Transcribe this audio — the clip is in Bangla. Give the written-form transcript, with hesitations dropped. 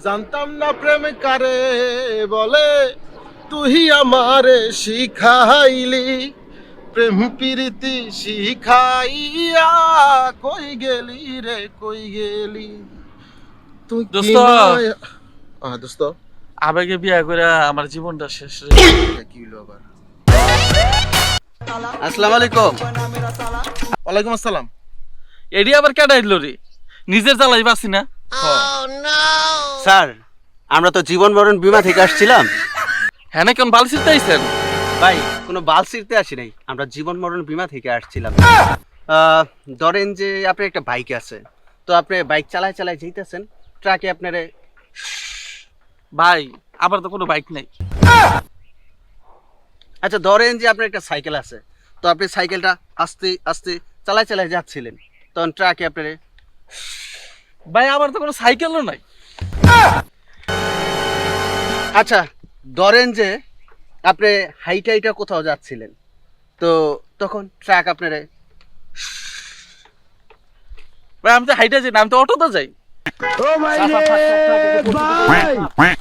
জানতাম না প্রেম কারে বলে, তুই আমারে শিখাইলি। প্রেম প্রীতি শিখাইয়া কই গেলি রে, কই গেলি তুই কি দোস্ত মায়া। দোস্ত আবেগে বিয়া করে আমার জীবনটা শেষ রে। কি হলো আবার? আসসালামু আলাইকুম। ওয়ালাইকুম আসসালাম। এডি আবার কেডা আইলো রে? নিজের জ্বালাই বাসি না। স্যার, আমরা তো জীবন মরণ বীমা থেকে আসছিলাম। হ্যাঁ না, কেন বালছিতে আইছেন? ভাই, কোনো বাল ছিঁড়তে আসি নাই, আমরা জীবন মরণ বীমা থেকে আসছিলাম। ধরেন যে আপনার একটা বাইক আছে, তো আপনি বাইক চালায় চালায় যেতেছেন, ট্রাকে আপনারে। ভাই আবার তো কোনো বাইক নাই। আচ্ছা, ধরেন যে আপনার একটা সাইকেল আছে, তো আপনি সাইকেলটা আস্তে আস্তে চালায় চালায় যাচ্ছিলেন, তখন ট্রাকে আপনারে। ভাই আমার তো কোনো সাইকেলও নাই। আচ্ছা, ধরেন যে আপনি হাইটা হাইটা কোথাও যাচ্ছিলেন, তো তখন ট্রাক আপনারে। ভাই আমি তো হাইটা যাই না, আমি তো অটোতে যাই। ও ভাই রে, ভাই